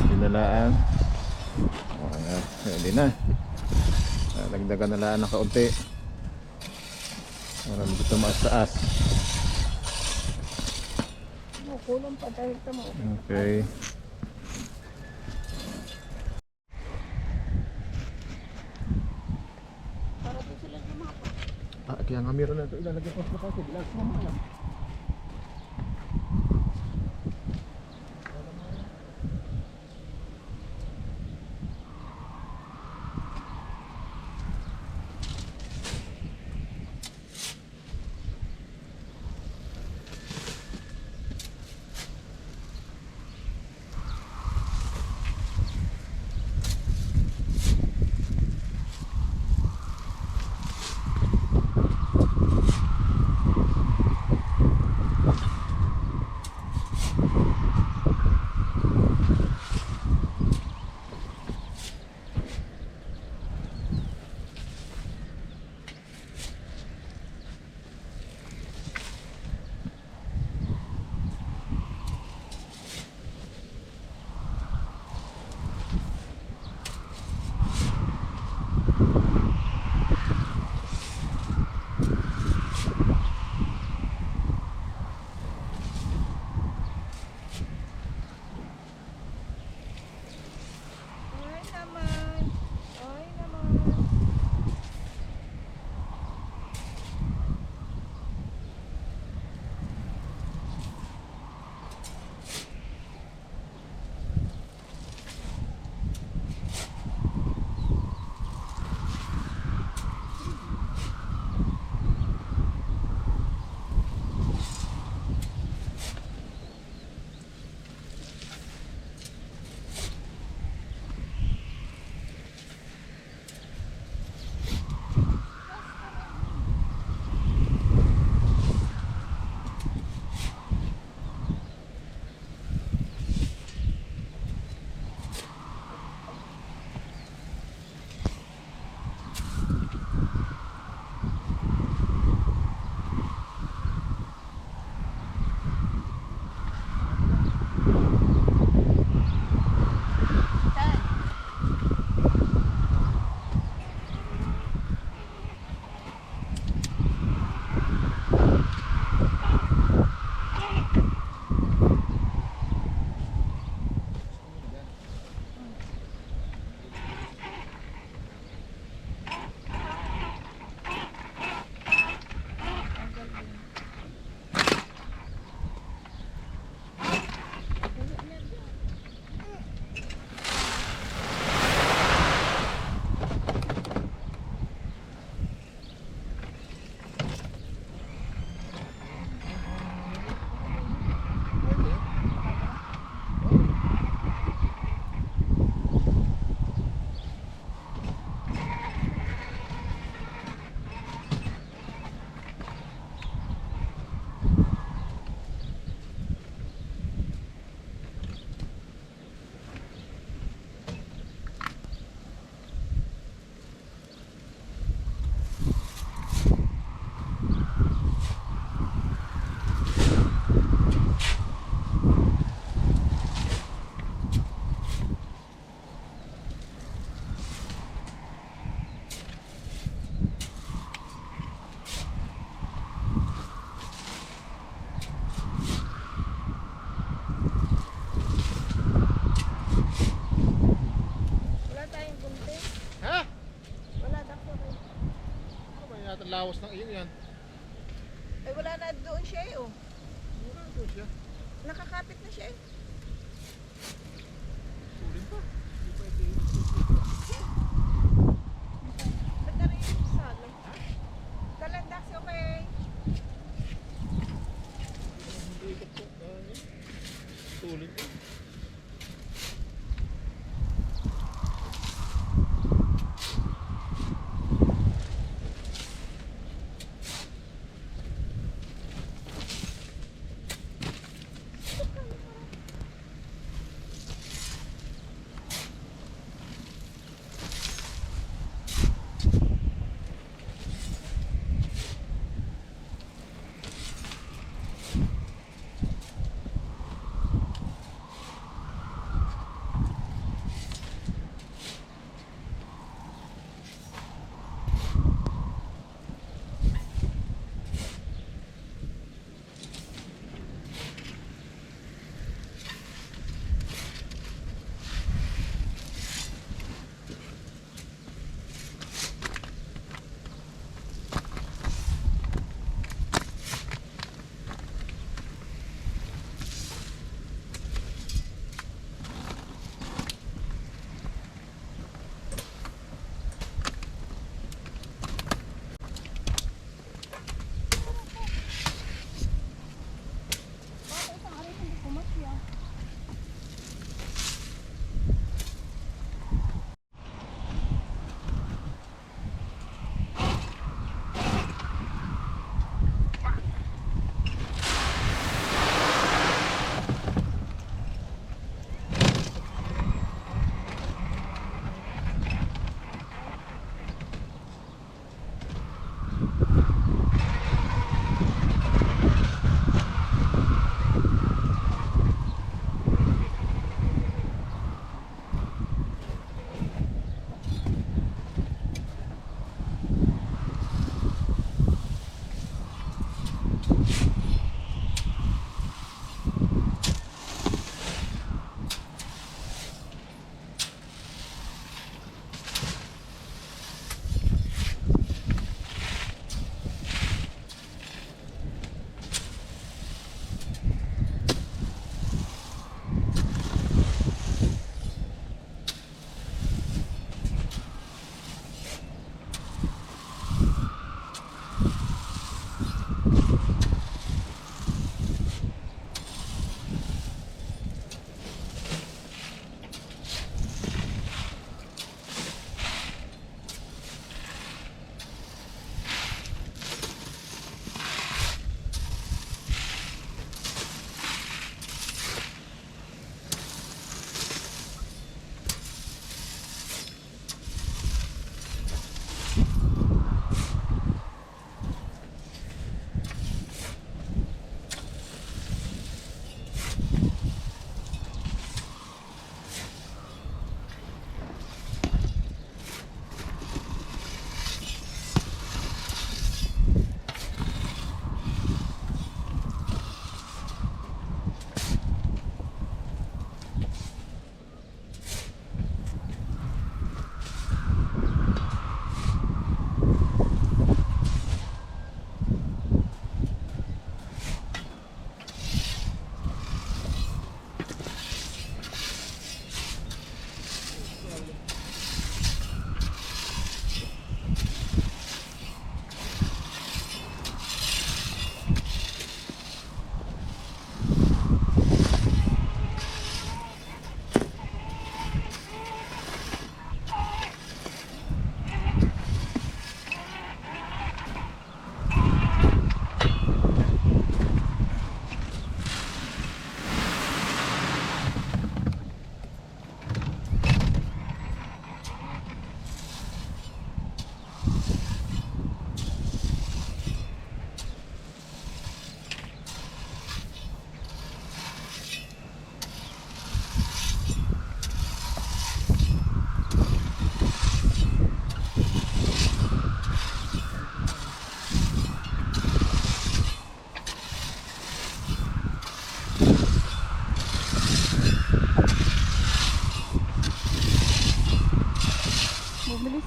Dinalaan. Hindi na. Dagdagan na lang ng kaunti para medyo tumaas taas. Kulong pa dahil ito mo. Okay. Para po sila lumapa. Kaya nga meron na ito. Ilalagay ko sa kasi. Bilang ko maalam. Ay naman. Ay naman. Lawas ng iyo yan. Ay wala na doon siya eh oh. Mura doon siya. Nakakapit na siya eh. Sulit pa. Ba't na rin yung salo? Talandak siya okay. Hindi ko po. Sulit pa.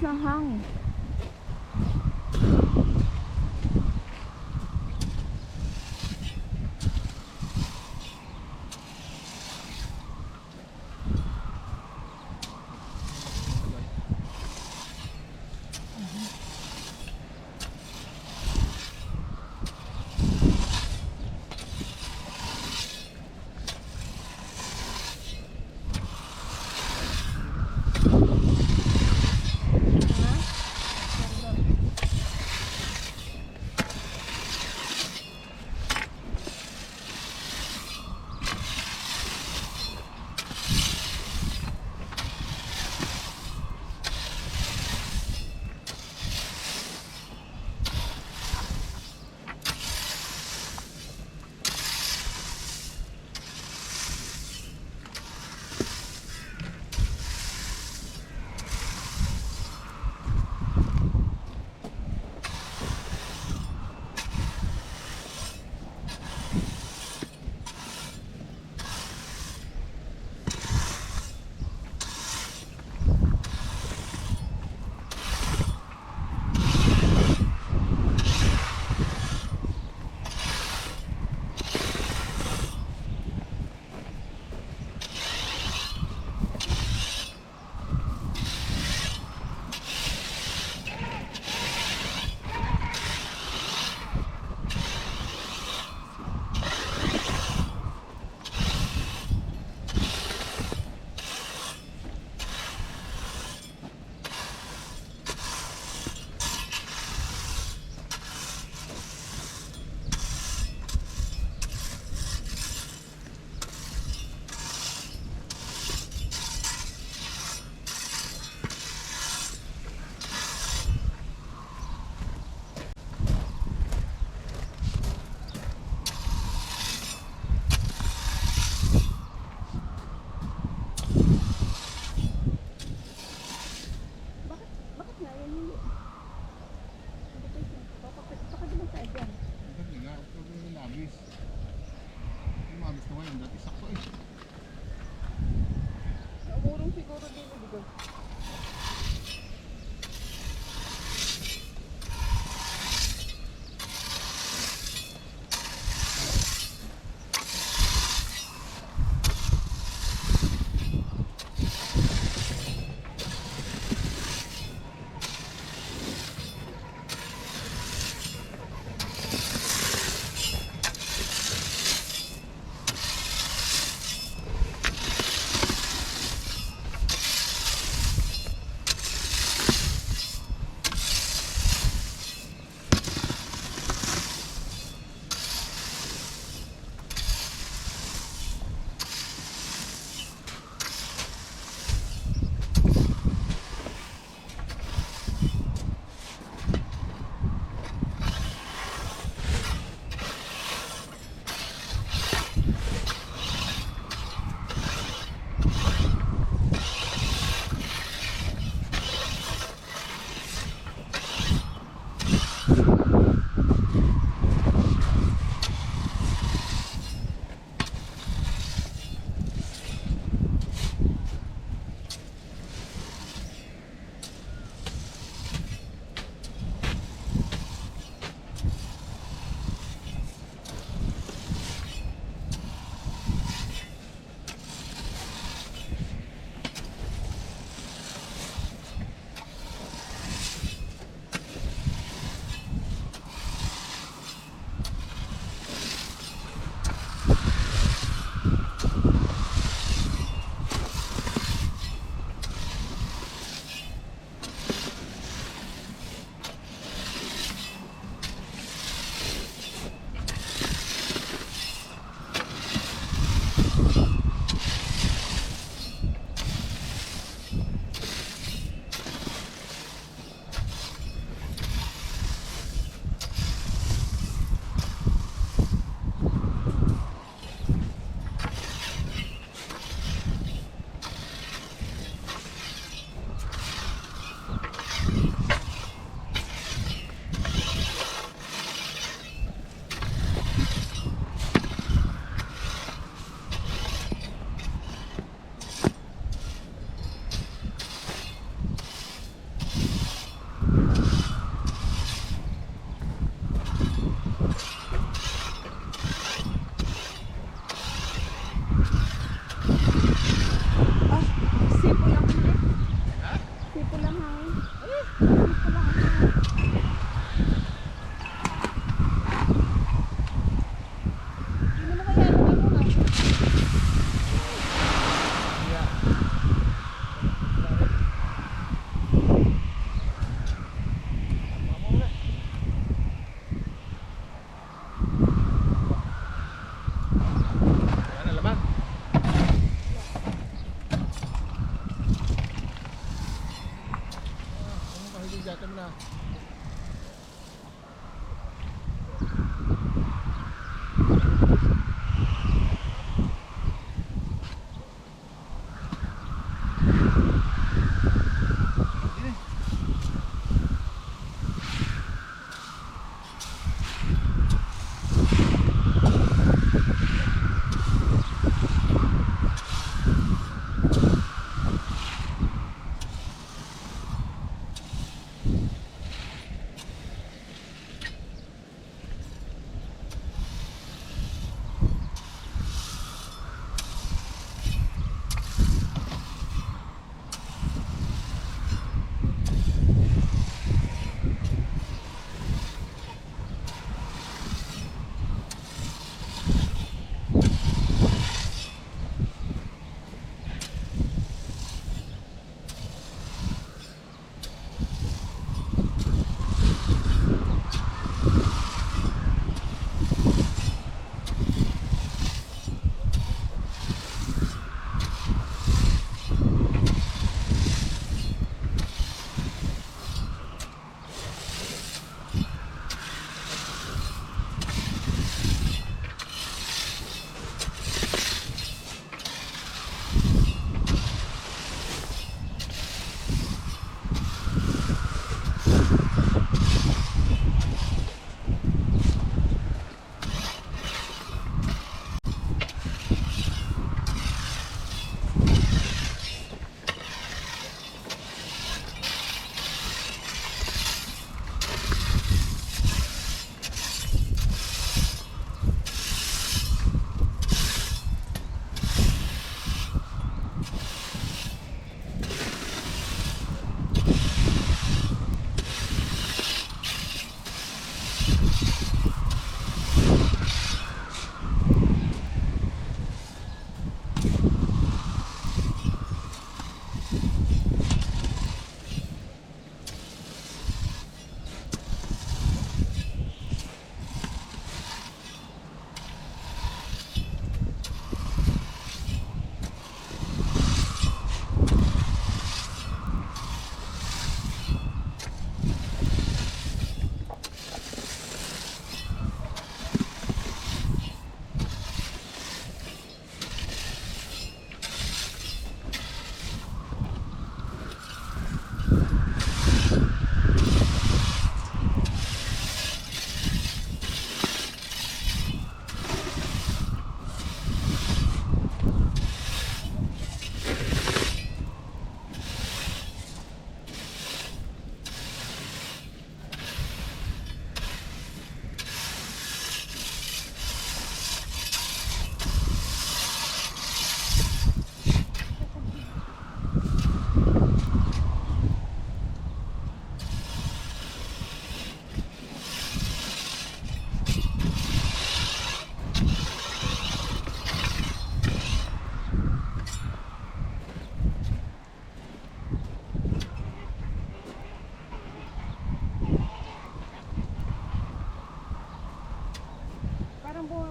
ng hangin. Bakit nga yan hindi? Baka diba tayo dyan? Hindi nga, ito yung labis. Yung labis na ngayon, dati sakto eh. Naumurong siguro dito dito.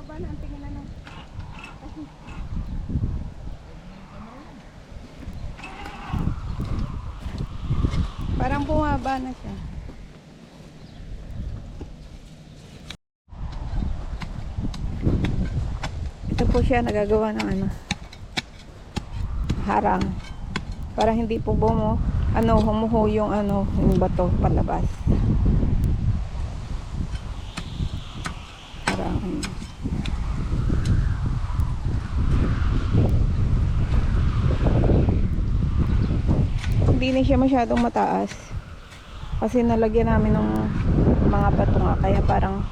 bumaba na ang tingin na ng... Parang bumaba na siya. Ito po siya nagagawa ng ano, harang. Para hindi po humuho yung yung bato palabas. Harang. Hindi na siya masyadong mataas. Kasi nalagyan namin ng mga bato nga, kaya parang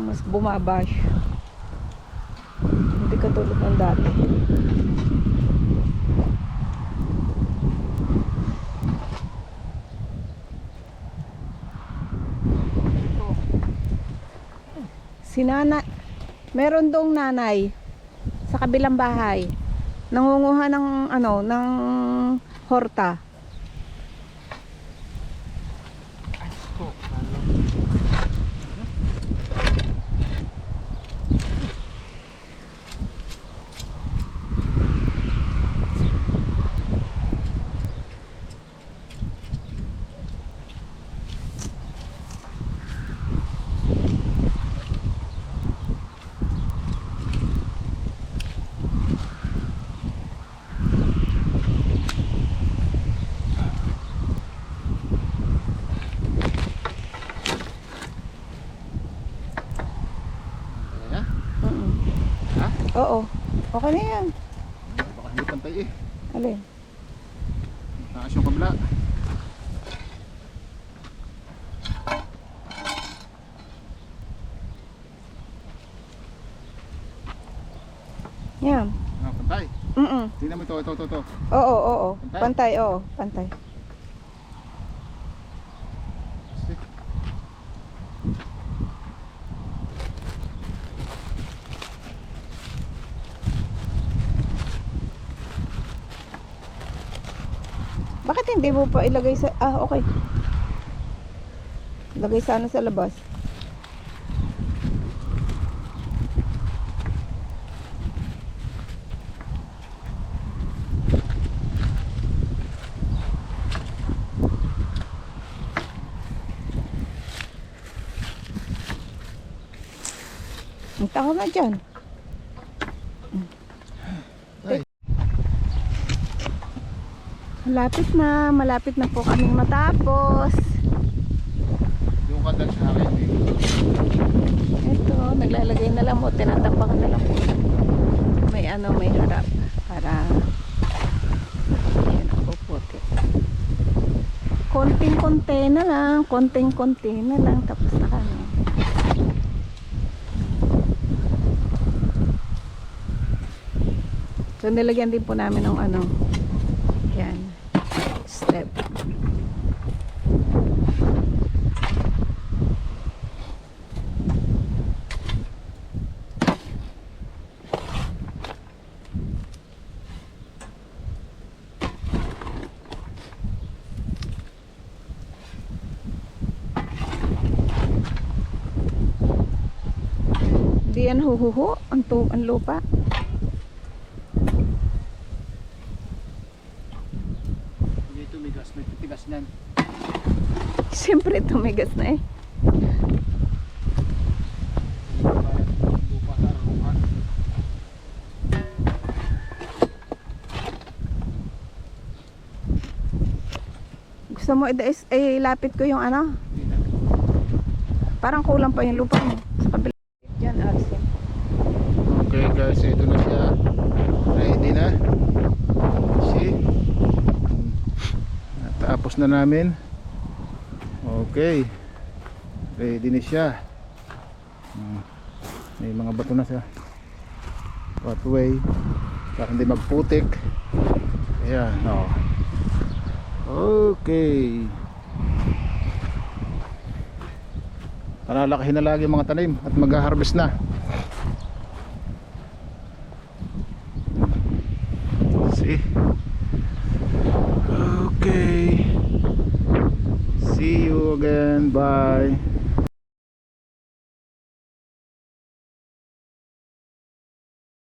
mas bumaba siya. Hindi katulad ng dati. Meron dong nanay sa kabilang bahay. Nangunguha ng horta. Oo. Okay na yan. Baka hindi pantay eh. Alin? Taas yung kabla. Yan. Pantay. Tingnan mo ito. Oo. Pantay? Pantay, oo. Pantay. Bakit hindi mo pa ilagay sa... okay. Ilagay sana sa labas. Ang tao na dyan. Malapit na po kaming matapos. Yung kadal sa akin eh. Ito, naglalagay na lang po, tinatapakan na lang po. May harap para yan ang puputi. Konting-konti na lang, tapos na kami. So nilagyan din po namin ng yan, step. Di yan huhuho ang lupa. May titigas niyan. Siyempre tumigas na eh. Lupa sa arukan. Gusto mo ilapit ko yung parang kulang pa yung lupa mo sa kabila. Diyan, Arsen. Okay guys, ito na siya. Ready na. See? Tapos na namin. Okay. Ready na siya. May mga bato na sa pathway para hindi magputik. Ayan, okay. Palalakihin na lagi mga tanim at mag-harvest na. See? Okay. See you again. Bye.